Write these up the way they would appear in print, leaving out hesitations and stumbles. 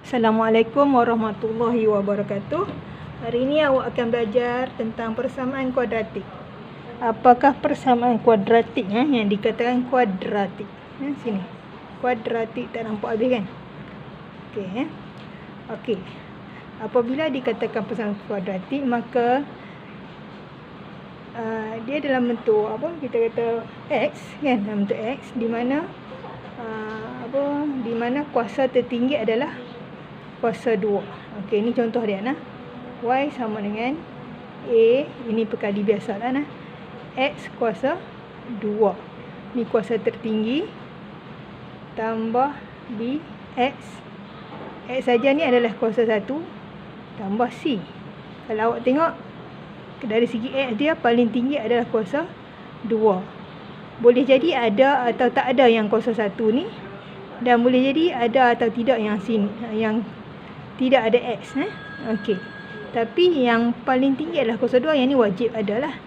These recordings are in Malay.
Assalamualaikum warahmatullahi wabarakatuh. Hari ini awak akan belajar tentang persamaan kuadratik. Apakah persamaan kuadratik yang dikatakan kuadratik? Sini. Kuadratik tak nampak habis kan? Okey. Apabila dikatakan persamaan kuadratik, maka dia dalam bentuk apa? Kita kata x kan, dalam bentuk x di mana di mana kuasa tertinggi adalah kuasa 2. Okey, ini contoh dia nah. Y sama dengan A, ini perkali biasa lah nah. X kuasa 2. Ni kuasa tertinggi tambah B X. X saja ni adalah kuasa 1 tambah C. Kalau awak tengok dari segi X dia paling tinggi adalah kuasa 2. Boleh jadi ada atau tak ada yang kuasa 1 ni, dan boleh jadi ada atau tidak yang sini, yang tidak ada X. Okey. Tapi yang paling tinggi adalah kuasa 2, yang ni wajib adalah.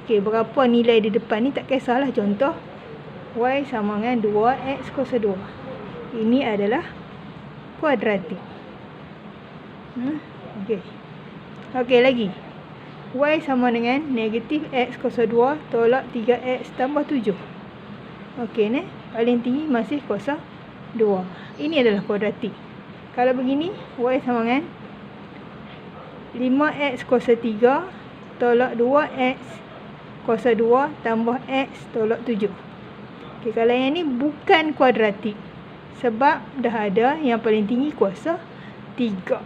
Okey, berapa nilai di depan ni tak kisahlah. Contoh Y sama dengan 2X kuasa 2. Ini adalah kuadratik. Okey. Okey lagi. Y sama dengan negatif X kuasa 2 tolak 3X tambah 7. Okey ni, paling tinggi masih kuasa 2. Ini adalah kuadratik. Kalau begini, Y sama dengan 5X kuasa 3 tolak 2X kuasa 2 tambah X tolak 7. Okey, kalau yang ni bukan kuadratik, sebab dah ada yang paling tinggi kuasa 3.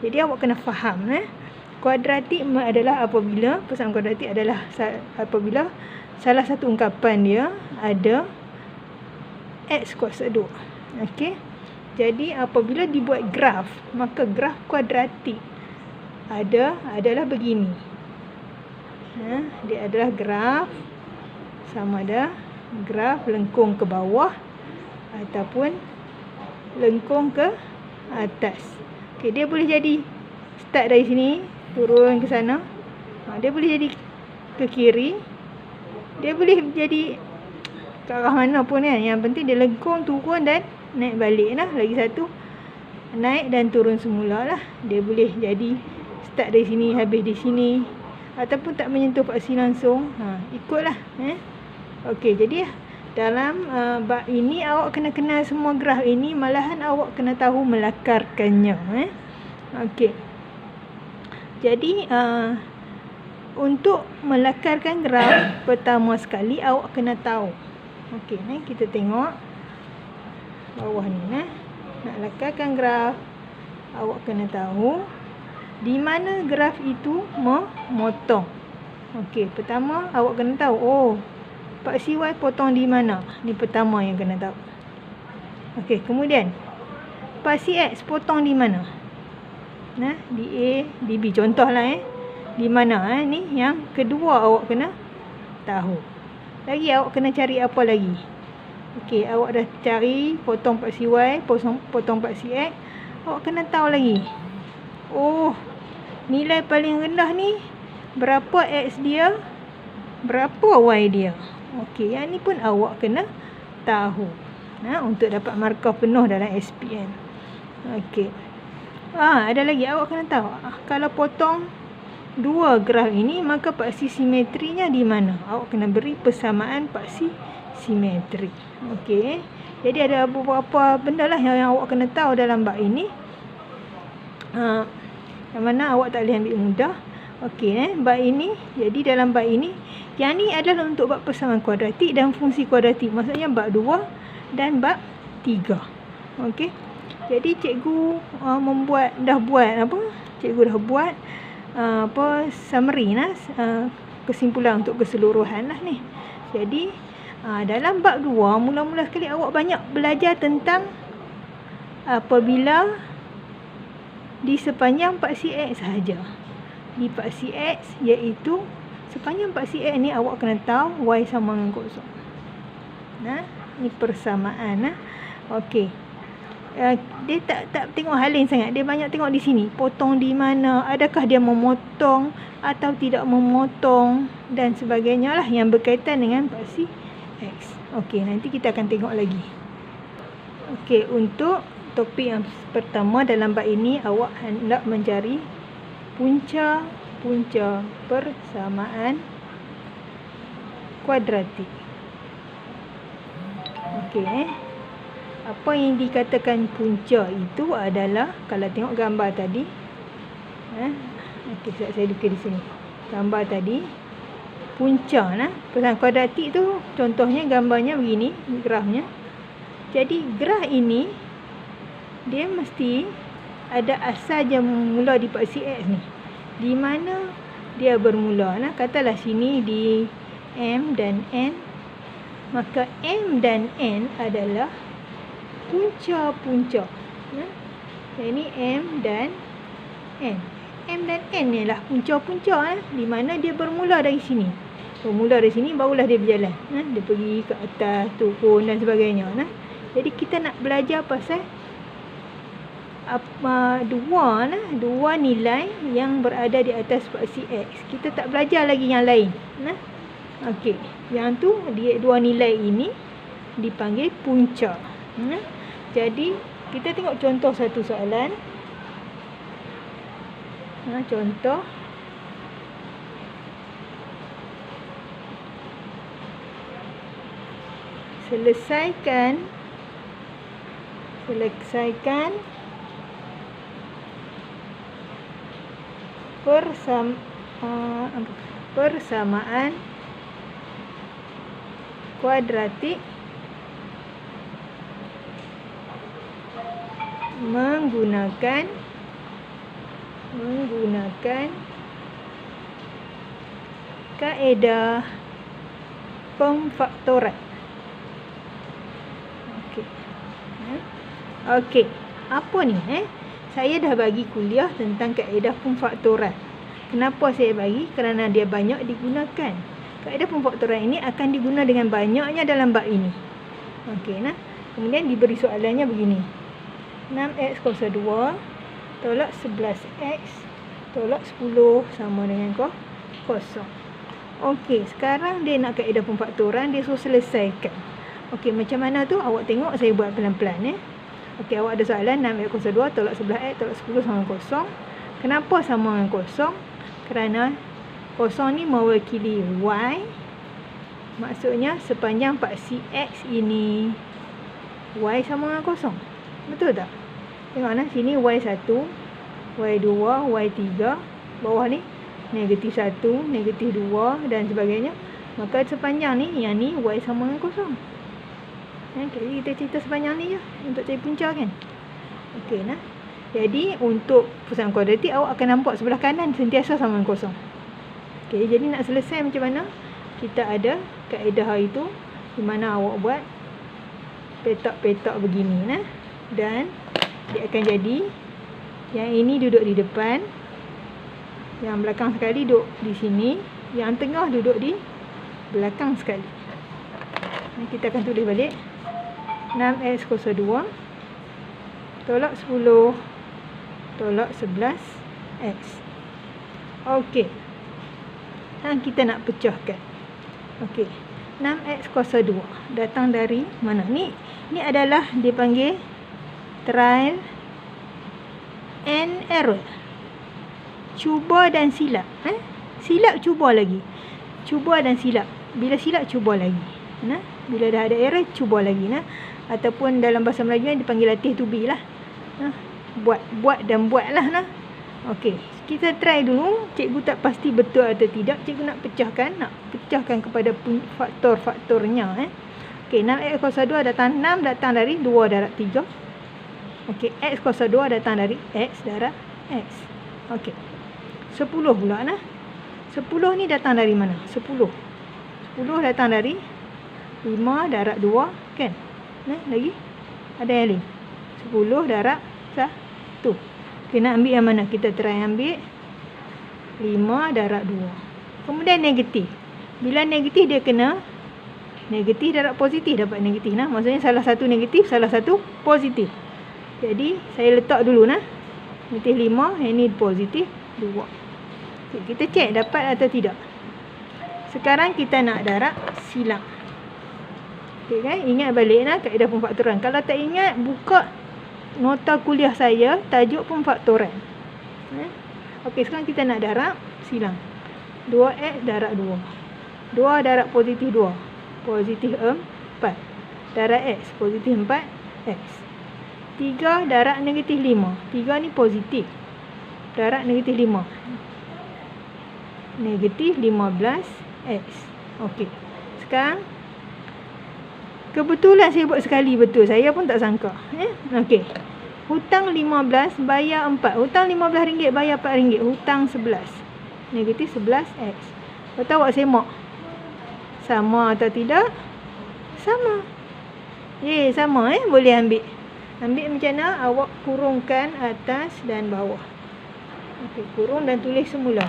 Jadi awak kena faham. Kuadratik adalah apabila, persamaan kuadratik adalah apabila salah satu ungkapan dia ada X kuasa 2. Okey. Jadi apabila dibuat graf, maka graf kuadratik adalah begini. Dia adalah graf sama ada graf lengkung ke bawah ataupun lengkung ke atas. Okey, dia boleh jadi start dari sini turun ke sana. Dia boleh jadi ke kiri. Dia boleh jadi ke arah mana pun kan. Yang penting dia lengkung, turun dan naik balik lah. Lagi satu, naik dan turun semula lah. Dia boleh jadi start dari sini, habis di sini, ataupun tak menyentuh paksi langsung. Ikutlah. Okey, jadi dalam bab ini awak kena kenal semua graf ini. Malahan awak kena tahu melakarkannya. Okey. Jadi untuk melakarkan graf, pertama sekali awak kena tahu. Okey, kita tengok bawah ni. Nak lakarkan graf, awak kena tahu di mana graf itu memotong. Okey, pertama awak kena tahu, paksi Y potong di mana. Ni pertama yang kena tahu. Okey, kemudian paksi X potong di mana? Di A, di B. Contohlah di mana? Ni yang kedua awak kena tahu. Lagi awak kena cari apa lagi? Okey, awak dah cari potong paksi Y, potong paksi X. Awak kena tahu lagi. Nilai paling rendah ni berapa X dia, berapa Y dia. Okey, yang ni pun awak kena tahu. Untuk dapat markah penuh dalam SPM. Okey. Ada lagi awak kena tahu. Kalau potong dua graf ini, maka paksi simetrinya di mana? Awak kena beri persamaan paksi simetri. Okey. Jadi ada beberapa benda lah yang awak kena tahu dalam bab ini. Yang mana awak tak boleh ambil mudah. Okey, bab ini. Jadi dalam bab ini, yang ni adalah untuk bab persamaan kuadratik dan fungsi kuadratik. Maksudnya bab 2 dan bab 3. Okey. Jadi cikgu cikgu dah buat summary kesimpulan untuk keseluruhan lah ni. Jadi dalam bab 2, mula-mula sekali awak banyak belajar tentang apabila di sepanjang paksi X sahaja. Di paksi X, iaitu sepanjang paksi X ni awak kena tahu Y sama dengan kosong. Ni persamaan. Okey. Dia tak tengok hal lain sangat. Dia banyak tengok di sini. Potong di mana, adakah dia memotong atau tidak memotong dan sebagainya lah yang berkaitan dengan paksi X. Okey, nanti kita akan tengok lagi. Okey, untuk topik yang pertama dalam bab ini, awak hendak mencari punca-punca persamaan kuadratik. Okey. Apa yang dikatakan punca itu adalah, kalau tengok gambar tadi, okey, saya dukir di sini. Gambar tadi, punca persamaan kuadratik tu contohnya gambarnya begini, grafnya. Jadi graf ini dia mesti ada asal yang mula di paksi X ni. Di mana dia bermula? Katalah sini di M dan N. Maka M dan N adalah punca-punca. Ini M dan N. M dan N ni lah punca-punca di mana dia bermula dari sini. Bermula dari sini barulah dia berjalan. Dia pergi ke atas, turun dan sebagainya. Jadi kita nak belajar pasal dua nilai yang berada di atas paksi X. Kita tak belajar lagi yang lain. Okey, yang tu dia dua nilai ini dipanggil punca. Jadi kita tengok contoh satu soalan. Contoh selesaikan persamaan kuadratik menggunakan kaedah pemfaktoran. Okey, apa ni? Saya dah bagi kuliah tentang kaedah pemfaktoran. Kenapa saya bagi? Kerana dia banyak digunakan. Kaedah pemfaktoran ini akan digunakan dengan banyaknya dalam bab ini. Okey, kemudian diberi soalannya begini. 6x kuasa 2 tolak 11x tolak 10 sama dengan kosong. Okey, sekarang dia nak kaedah pemfaktoran, dia suruh selesaikan. Okey, macam mana tu? Awak tengok saya buat pelan-pelan. Okey, awak ada soalan 6x kuasa 2 tolak 11x tolak 10 sama dengan kosong. Kenapa sama dengan kosong? Kerana kosong ni mewakili y. Maksudnya sepanjang paksi X ini y sama dengan kosong. Betul tak? Tengok sini y1, y2, y3. Bawah ni negatif 1, negatif 2 dan sebagainya. Maka sepanjang ni, yang ni y sama dengan kosong. Okay, kita cerita sepanjang ni je untuk cari punca kan. Okey, jadi untuk persamaan kuadratik awak akan nampak sebelah kanan sentiasa sama dengan kosong. Okey, jadi nak selesai macam mana? Kita ada kaedah itu di mana awak buat petak-petak begini dan dia akan jadi yang ini duduk di depan, yang belakang sekali duduk di sini, yang tengah duduk di belakang sekali. Kita akan tulis balik 6x kuasa 2 tolak 10 tolak 11x. Okey, kita nak pecahkan. Okey, 6x kuasa 2 datang dari mana? Ni adalah dipanggil trial and error. Cuba dan silap. Silap cuba lagi. Cuba dan silap. Bila silap cuba lagi. Bila dah ada error cuba lagi. Ataupun dalam bahasa Melayu dipanggil latih to be lah. Buat dan buat lah. Okey, kita try dulu. Cikgu tak pasti betul atau tidak. Cikgu nak pecahkan kepada faktor-faktornya. Okey, 6x kuasa 2 datang 6 datang dari 2 darab 3. Okey, x kuasa 2 datang dari x darab x. Okey, 10 pula 10 ni datang dari mana? 10 datang dari 5 darab 2 kan? Lagi ada yang lain. 10 darab 1. Okey, nak ambil yang mana? Kita try ambil 5 darab 2. Kemudian negatif. Bila negatif dia kena negatif darab positif, dapat negatif. Maksudnya salah satu negatif, salah satu positif. Jadi saya letak dulu negatif 5, yang ni positif 2. Okay, kita cek dapat atau tidak. Sekarang kita nak darab silap. Okay, kan? Ingat balik kaedah pemfaktoran. Kalau tak ingat, buka nota kuliah saya tajuk pemfaktoran. Okey, sekarang kita nak darab, silang. 2x darab 2. 2 darab positif 2. Positif 4. Darab x, positif 4x. 3 darab negatif 5. 3 ni positif. Darab negatif 5. Negatif 15x. Okey. Sekarang kebetulan saya buat sekali betul. Saya pun tak sangka. Okey. Hutang 15 bayar 4. Hutang RM15 bayar RM4. Hutang 11. Negatif 11x. Lepas awak semak. Sama atau tidak? Sama. Sama boleh ambil. Ambil macam mana? Awak kurungkan atas dan bawah. Okey, kurung dan tulis semula.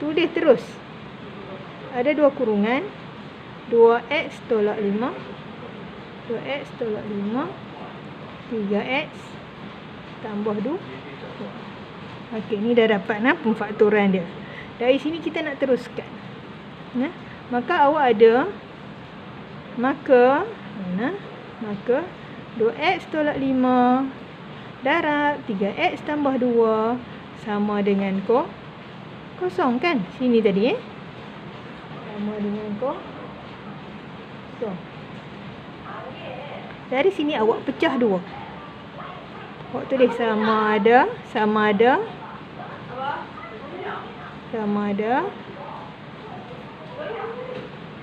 Tulis terus. Ada dua kurungan. 2x tolak 5. 2x tolak 5. 3x tambah 2. Okey, ni dah dapat pemfaktoran dia. Dari sini kita nak teruskan. Maka awak ada maka 2x tolak 5 darab 3x tambah 2 sama dengan kosong kan? Sini tadi sama dengan kosong. Dari sini awak pecah 2. Awak tulis sama ada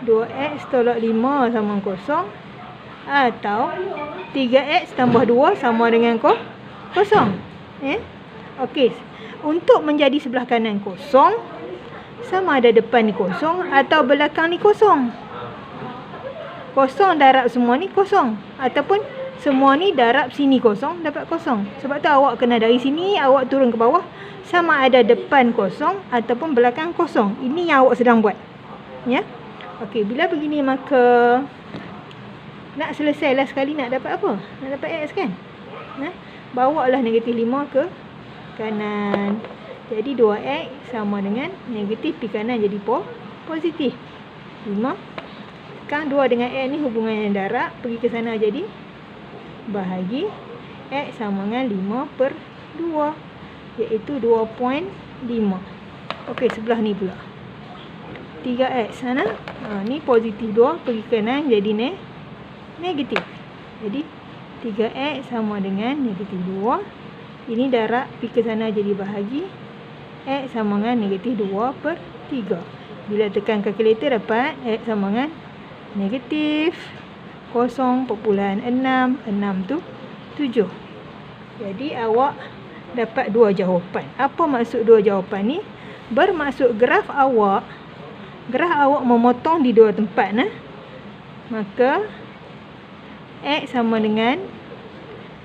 2x tolak 5 sama kosong atau 3x tambah 2 sama dengan kosong. Okey. Untuk menjadi sebelah kanan kosong, sama ada depan ni kosong atau belakang ni kosong. Kosong darab semua ni kosong. Ataupun semua ni darab sini kosong, dapat kosong. Sebab tu awak kena dari sini, awak turun ke bawah. Sama ada depan kosong ataupun belakang kosong. Ini yang awak sedang buat. Ya. Okey, bila begini maka nak selesailah sekali nak dapat apa? Nak dapat x kan? Bawa lah negatif 5 ke kanan. Jadi 2x sama dengan negatif pi kanan jadi positif 5. Sekarang 2 dengan x ni hubungan yang darab. Pergi ke sana jadi bahagi x sama dengan 5/2. Iaitu 2.5. Okey, sebelah ni pula 3x sana. Ni positif 2 pergi ke kanan jadi negatif. Jadi 3x sama dengan negatif 2. Ini darab pergi ke sana jadi bahagi x sama dengan negatif 2/3. Bila tekan kalkulator dapat x sama dengan negatif 0.6. 6 tu 7. Jadi awak dapat 2 jawapan. Apa maksud 2 jawapan ni? Bermaksud graf awak memotong di 2 tempat. Maka x sama dengan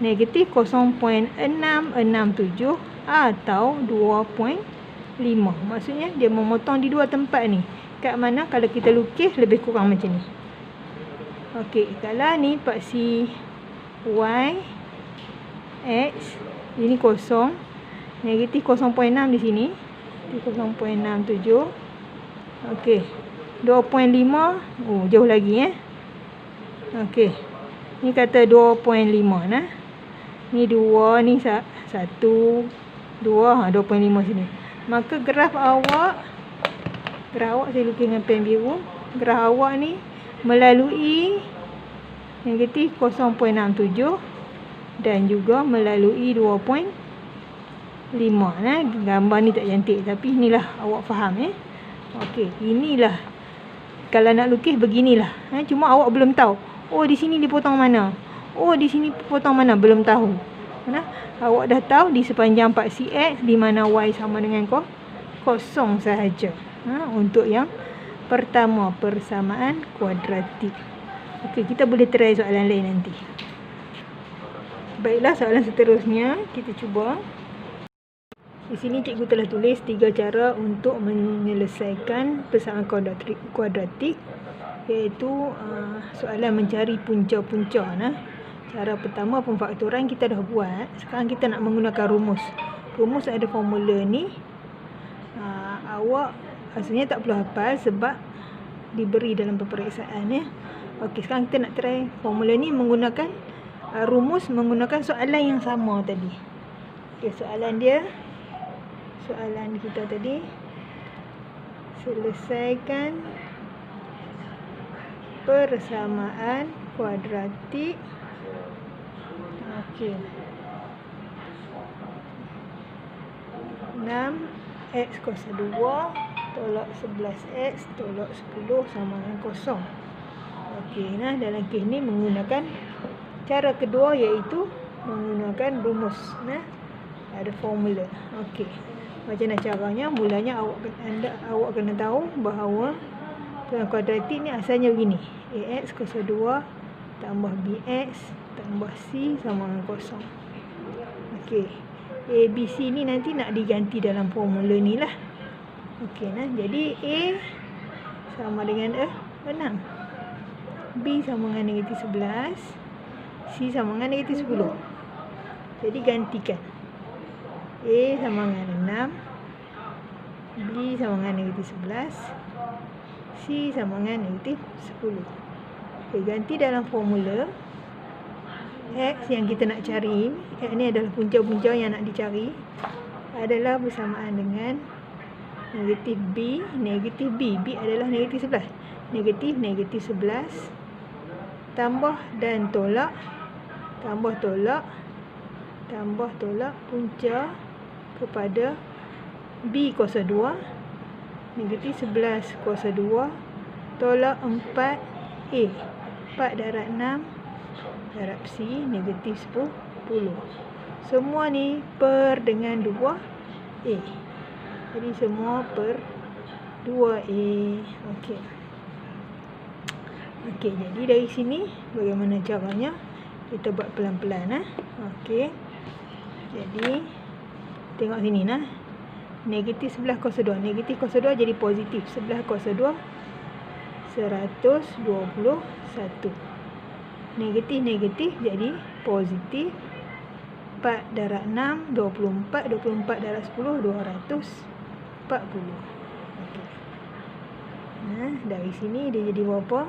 negatif 0.667 atau 2.5. Maksudnya dia memotong di 2 tempat ni. Kat mana kalau kita lukis lebih kurang macam ni. Okey, kalau ni paksi y x ini kosong, negatif 0.6 di sini, 0.67. Okey, 2.5. Jauh lagi Okey. Ni kata 2.5 Ni 2, ni 1, 2, 2.5 sini. Maka graf awak saya lukis dengan pen biru. Graf awak ni melalui negatif 0.67 dan juga melalui 2.5. Gambar ni tak cantik tapi inilah awak faham Okey, inilah kalau nak lukis beginilah. Cuma awak belum tahu. Di sini dipotong mana? Di sini potong mana? Belum tahu. Awak dah tahu di sepanjang paksi x di mana y sama dengan kosong sahaja. Untuk yang pertama, persamaan kuadratik. Okey, kita boleh try soalan lain nanti. Baiklah, soalan seterusnya kita cuba. Di sini cikgu telah tulis 3 cara untuk menyelesaikan persamaan kuadratik. Iaitu soalan mencari punca-punca. Cara pertama pemfaktoran kita dah buat. Sekarang kita nak menggunakan rumus. Rumus ada formula ni. Awak asalnya tak perlu hafal sebab diberi dalam peperiksaan Okey, sekarang kita nak try formula ni menggunakan rumus menggunakan soalan yang sama tadi. Okey, soalan kita tadi, selesaikan persamaan kuadratik. Okey. 6x kuasa 2 tolak 11x tolak 10 sama dengan kosong. Okey, nah dalam kes ni menggunakan cara kedua, iaitu menggunakan rumus. Nah, ada formula. Okey. Macam mana caranya? Mulanya awak kena tahu bahawa persamaan kuadratik ni asalnya begini. Ax kuasa 2 tambah bx tambah c sama dengan kosong. Okey. A, B, C ni nanti nak diganti dalam formula ni lah. Okey, nah. Jadi A sama dengan 6. B sama dengan negatif 11. C sama dengan negatif 10. Jadi gantikan. A sama dengan 6. B sama dengan negatif 11. C sama dengan negatif 10. Okey, ganti dalam formula. X yang kita nak cari, X ni adalah punca-punca yang nak dicari, adalah bersamaan dengan negatif B, negatif B. B adalah negatif 11. Negatif 11 tambah dan tolak, tambah tolak punca kepada B kuasa 2, negatif 11 kuasa 2 tolak 4A. 4 darab 6 darab C negatif 10. Semua ni per dengan 2A. Jadi semua per 2A. Okey. Okey, jadi dari sini bagaimana caranya? Kita buat pelan-pelan. Okey. Jadi tengok sini nah. Negatif 11 kuasa 2. Negatif kuasa 2 jadi positif. 11 kuasa 2 121. Negatif jadi positif. 4 darab 6 24. 24 darab 10 240. Okey. Nah, dari sini dia jadi berapa?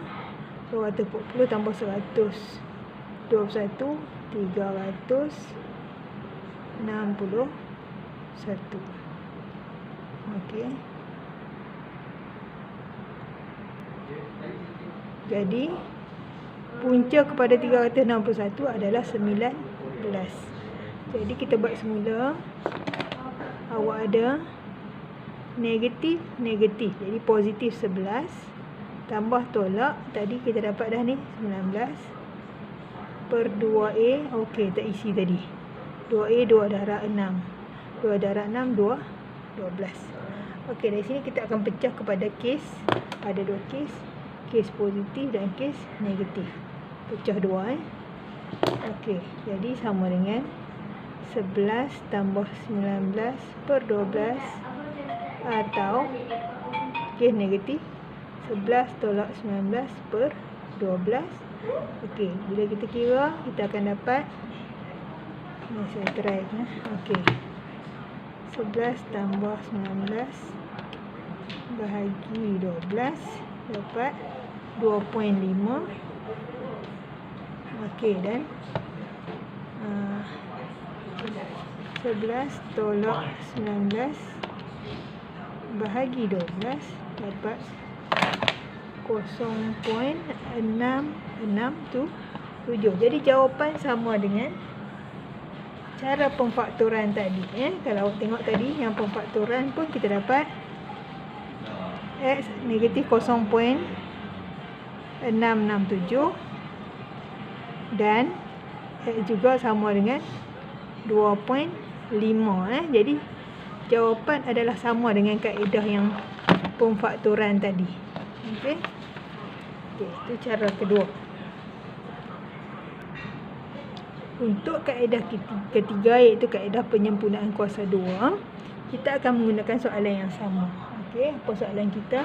240 tambah 100 21 361. Okey. Jadi punca kepada 361 adalah 19. Jadi kita buat semula. Awak ada negatif. Jadi positif 11 tambah tolak. Tadi kita dapat dah ni 19 per 2A. Okey, tak isi tadi. 2A 2 darab 6. 2 darab 6 12. Okey, dari sini kita akan pecah kepada kes. Ada dua kes. Kes positif dan kes negatif. Pecah 2. Okey, jadi sama dengan 11 tambah 19 per 12 atau kes negatif 11 tolak 19 per 12. Okey, bila kita kira kita akan dapat, saya try okey, 11 tambah 19 bahagi 12 dapat 2.5. Okey, dan 11 tolak 19 bahagi 12 dapat 0.667. Jadi jawapan sama dengan cara pemfaktoran tadi. Kalau awak tengok tadi yang pemfaktoran pun kita dapat X negatif 0.667 dan X juga sama dengan 2.5. Jadi jawapan adalah sama dengan kaedah yang pemfaktoran tadi. Okey. Okey, itu cara kedua. Untuk kaedah ketiga, iaitu kaedah penyempurnaan kuasa 2, kita akan menggunakan soalan yang sama. Okey, apa soalan kita?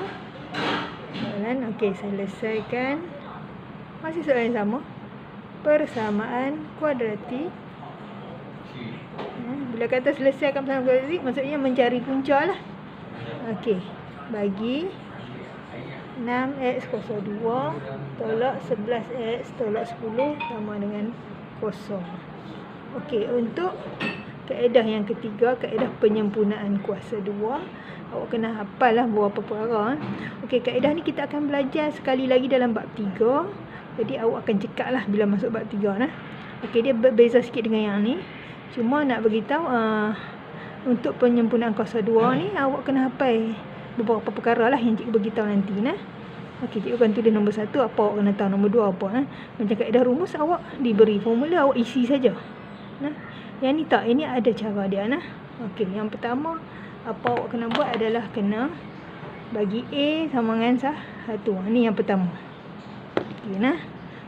Soalan, okey, selesaikan. Masih soalan yang sama. Persamaan kuadratik. Bila kata selesaikan persamaan kuadratik, maksudnya mencari punca lah. Okey, bagi 6x kuasa 2 tolak 11x tolak 10 sama dengan kosong. Okey, untuk kaedah yang ketiga, kaedah penyempurnaan kuasa 2. Awak kena hafal lah beberapa perkara. Okey, kaedah ni kita akan belajar sekali lagi dalam bab 3. Jadi awak akan cekak lah bila masuk bab 3 nah. Okey, dia berbeza sikit dengan yang ni. Cuma nak beritahu untuk penyempurnaan kuasa 2 ni awak kena hafal beberapa perkara lah yang cikgu beritahu nanti nah. Okey, cikgu akan tulis nombor 1 apa awak kena tahu, nombor 2 apa nah. Macam kaedah rumus awak diberi formula, awak isi saja. Nah. Yang ni tak, ini ada cara dia nah. Okey, yang pertama apa awak kena buat adalah kena bagi A sama dengan 1. Ni yang pertama. Okey nah.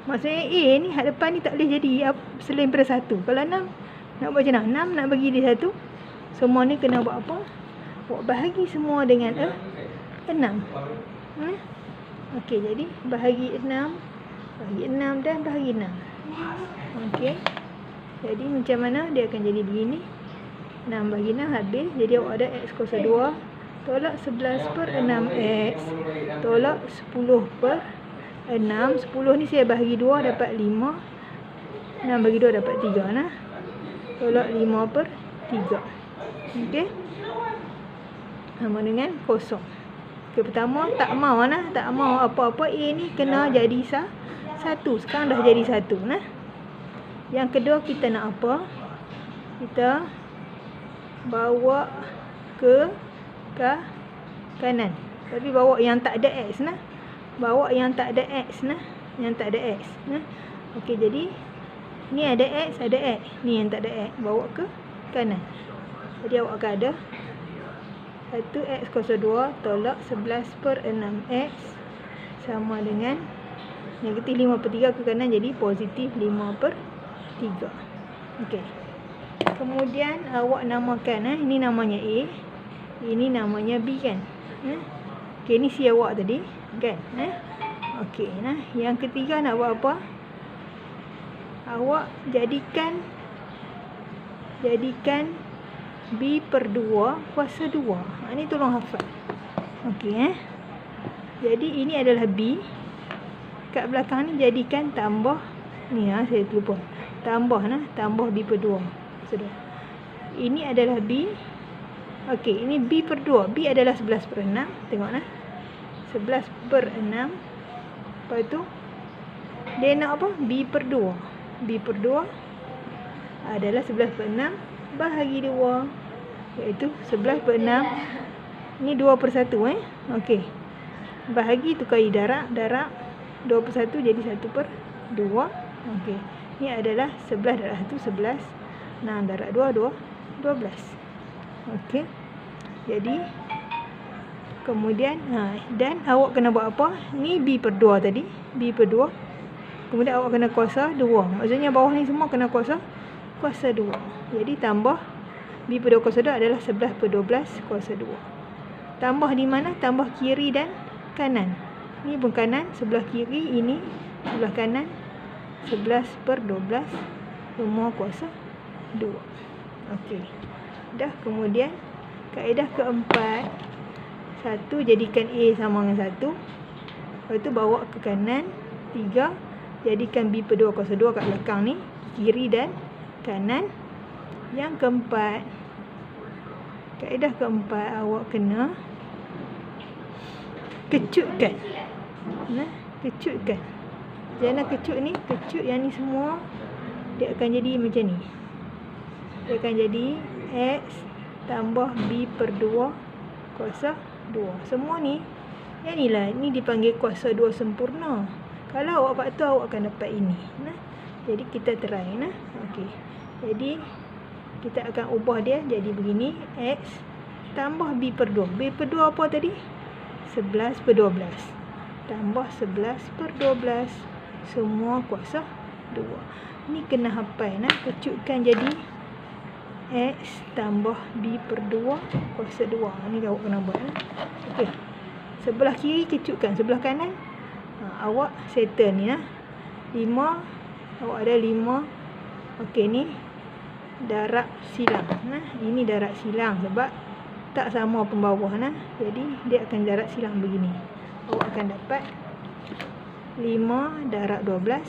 Maksudnya A ni hak depan ni tak boleh jadi selain daripada 1. Kalau 6 nak buat macam mana? 6 nak bagi dia 1. Semua ni kena buat apa? Awak bahagi semua dengan 6. Okey, jadi bahagi 6, bahagi 6 dan bahagi 6. Okey. Jadi macam mana dia akan jadi begini? 6 bagi 6 habis. Jadi awak ada X kuasa 2 tolak 11 per 6X tolak 10 per 6. 10 ni saya bahagi 2 dapat 5. 6 bagi 2 dapat 3 nah. Tolak 5 per 3. Okey. Sama dengan kosong. Okey, pertama tak mau nah, tak mau apa-apa A ni kena jadi 1. Sekarang dah jadi 1 nah. Yang kedua kita nak apa? Kita bawa ke kanan. Tapi bawa yang tak ada X nah. Bawa yang tak ada X nah. Yang tak ada X nah. Okey, jadi ni ada X, ada X. Ni yang tak ada X, bawa ke kanan. Jadi awak akan ada 1X kuasa 2 tolak 11 per 6X sama dengan negatif 5 per 3 ke kanan, jadi positif 5 per 3. Okey. Kemudian awak namakan ini namanya A, ini namanya B kan. Okey, ni si awak tadi kan. Okey, nah yang ketiga nak buat apa? Awak jadikan B per 2 kuasa 2. Ini tolong hafal. Okey Jadi ini adalah B. Kat belakang ni jadikan tambah ni saya lupa. Tambah tambah B per 2. Sudah. Ini adalah B. Okey, ini B per 2. B adalah 11 per 6. Tengok 11 per 6. Lepas tu dia nak apa? B per 2. B per 2 adalah 11 per 6 bahagi 2, iaitu 11 per 6. Ni 2 per 1 Okey. Bahagi tukar darab 2 per 1 jadi 1 per 2. Okey. Ni adalah 11 darab 1 11. 6 darab 2 12. Okey. Jadi kemudian dan awak kena buat apa? Ni B per 2 tadi, B per 2. Kemudian awak kena kuasa 2. Maksudnya bawah ni semua kena kuasa 2. Jadi tambah B per 2 kuasa 2 adalah 11 per 12 kuasa 2. Tambah di mana? Tambah kiri dan kanan. Ni pun kanan, sebelah kiri, ini sebelah kanan. 11 per 12 semua kuasa 2. Okey. Dah. Kemudian kaedah keempat, 1 jadikan A sama dengan 1. Lepas tu bawa ke kanan. 3 jadikan B per 2 kuasa 2 kat belakang ni, kiri dan kanan. Yang keempat, kaedah keempat, awak kena kecutkan. Kecutkan. Jangan kecut ni, kecut yang ni semua dia akan jadi macam ni. Dia akan jadi X tambah B per 2 kuasa 2. Semua ni, yang ni lah, ni dipanggil kuasa 2 sempurna. Kalau awak buat tu, awak akan dapat ini. Jadi kita try. Okey. Jadi kita akan ubah dia jadi begini. X tambah B per 2. B per 2 apa tadi? 11 per 12. Tambah 11 per 12. Semua kuasa 2. Ni kena hafal. Kecutkan jadi X tambah B per 2 kuasa 2. Ni awak kena buat. Okey. Sebelah kiri kecutkan. Sebelah kanan awak settle ni 5. Awak ada 5. Okey, ni darab silang. Ini darab silang sebab tak sama pembawah. Jadi dia akan darab silang begini. Awak akan dapat 5 darab 12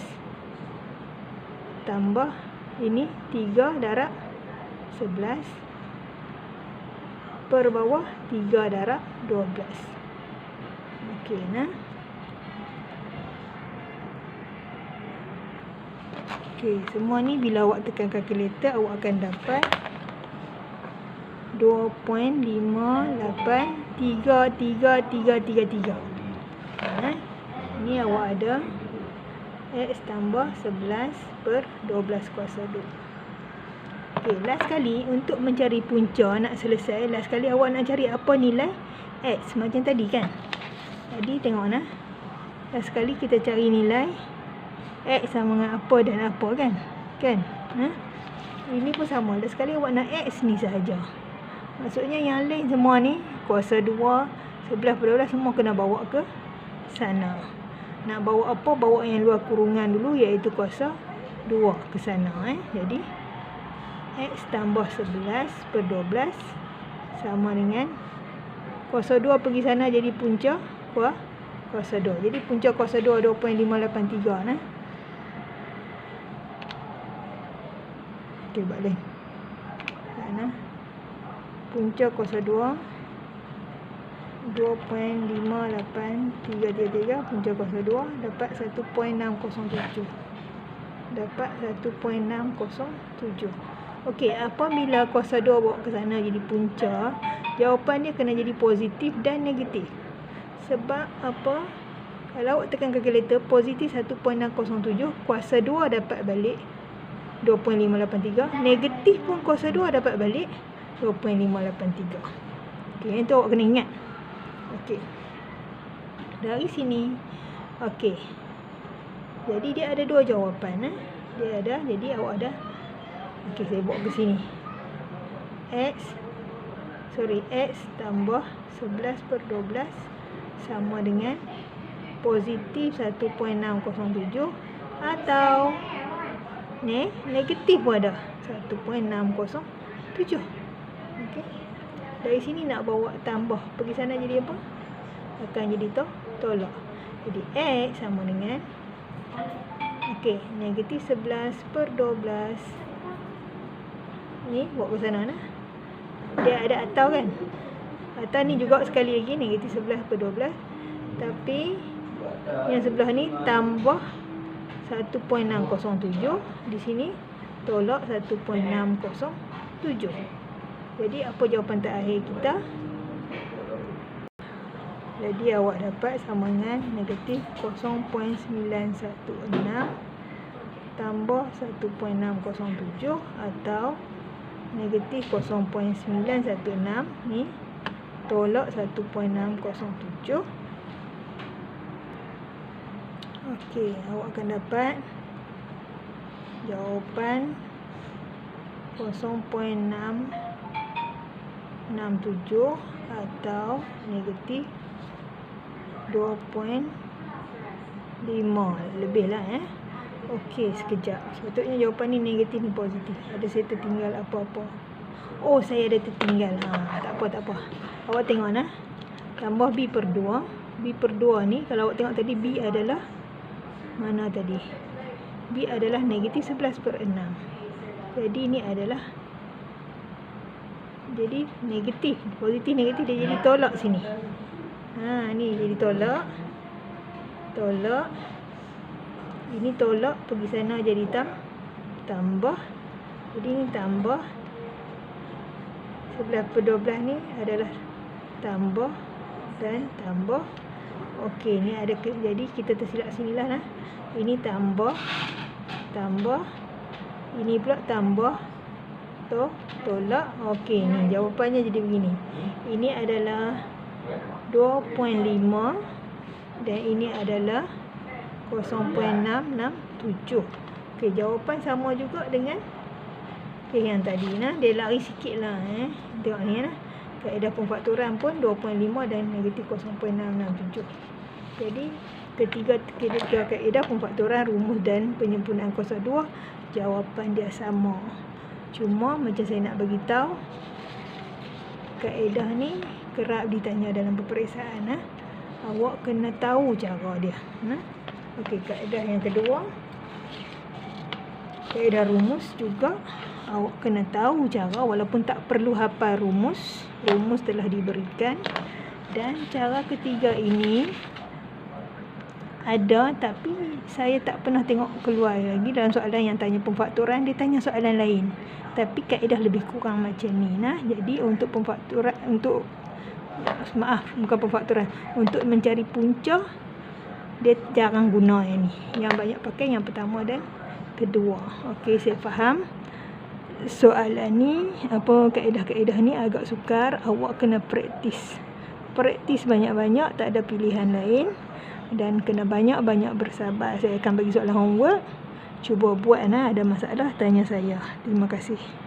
tambah ini 3 darab 11 per bawah 3 darab 12. Okey, nah. Okey, semua ni bila awak tekan kalkulator, awak akan dapat 2.583333. Ni awak ada X tambah 11 per 12 kuasa 2. Okey, last sekali untuk mencari punca nak selesai. Last sekali awak nak cari apa nilai X macam tadi kan. Tadi tengok nah. Last sekali kita cari nilai X sama dengan apa dan apa kan. Kan? Ini pun sama. Last sekali awak nak X ni sahaja. Maksudnya yang lain semua ni kuasa 2, 11 per 12 semua kena bawa ke sana. Nak bawa apa? Bawa yang luar kurungan dulu, iaitu kuasa 2 ke sana. Jadi X tambah 11 per 12 sama dengan kuasa 2 pergi sana jadi punca kuasa 2. Jadi punca kuasa 2 2.583 nah. Okey, balik. Nah. Punca kuasa 2 2.58333 punca kuasa 2 dapat 1.607. Dapat 1.607. Okey, apabila kuasa 2 bawa ke sana jadi punca, jawapan dia kena jadi positif dan negatif. Sebab apa? Kalau awak tekan kalkulator, positif 1.607, kuasa 2 dapat balik 2.583, negatif pun kuasa 2 dapat balik 2.583. Okey, itu awak kena ingat. Okey. Dari sini, okey. Jadi dia ada dua jawapan. Dia ada, jadi awak ada. Okey, saya bawa ke sini. X tambah 11 per 12 sama dengan positif 1.607 atau negatif pun ada 1.607. Okey. Dari sini nak bawa tambah, pergi sana jadi apa? Akan jadi tolak. Jadi X sama dengan okey, negatif 11 per 12. Ni bawa ke sana nah. Dia ada atau kan? Atau ni juga sekali lagi negatif 11 per 12. Tapi yang sebelah ni tambah 1.607. Di sini tolak 1.607. Jadi apa jawapan terakhir kita? Jadi awak dapat sama dengan negatif 0.916 tambah 1.607 atau negatif 0.916 ni tolak 1.607. Okey, awak akan dapat jawapan 0.667 atau negatif 2.5 lebih lah Okey, sekejap. Sepatutnya jawapan ni negatif ni positif. Ada saya tertinggal apa-apa. Oh, saya ada tertinggal. Tak apa. Awak tengok nah. Tambah B per 2. B per 2 ni, kalau awak tengok tadi B adalah mana tadi? B adalah negatif 11 per 6. Jadi ini adalah jadi negatif. Positif negatif dia jadi tolak sini. Ni jadi tolak. Tolak. Ini tolak pergi sana jadi tambah. Jadi ini tambah 11 per 12 ni adalah tambah dan tambah. Okey, ni ada jadi kita tersilap sinilah nah. Ini tambah. Ini pula tambah. Tolak. Okey, ni jawapannya jadi begini. Ini adalah 2.5 dan ini adalah 0.667. Okey, jawapan sama juga dengan yang tadi nah. Dia lari sikit lah Tengok ni nah. Kaedah pemfaktoran pun 2.5 dan negatif 0.667. Jadi ketiga kaedah pemfaktoran, rumus dan penyempurnaan kuasa 2, jawapan dia sama. Cuma macam saya nak bagi tahu, kaedah ni kerap ditanya dalam peperiksaan Awak kena tahu cara dia Okey, kaedah yang kedua. Kaedah rumus juga awak kena tahu cara, walaupun tak perlu hafal rumus. Rumus telah diberikan. Dan cara ketiga ini ada, tapi saya tak pernah tengok keluar lagi dalam soalan yang tanya pemfaktoran. Dia tanya soalan lain, tapi kaedah lebih kurang macam ni. Jadi untuk pemfaktoran, untuk bukan pemfaktoran, untuk mencari punca, dia jarang guna yang ni. Yang banyak pakai yang pertama dan kedua. Okey, saya faham. Soalan ni, kaedah-kaedah ni agak sukar. Awak kena praktis. Praktis banyak-banyak, tak ada pilihan lain. Dan kena banyak-banyak bersabar. Saya akan bagi soalan homework. Cuba buat. Ada masalah, tanya saya. Terima kasih.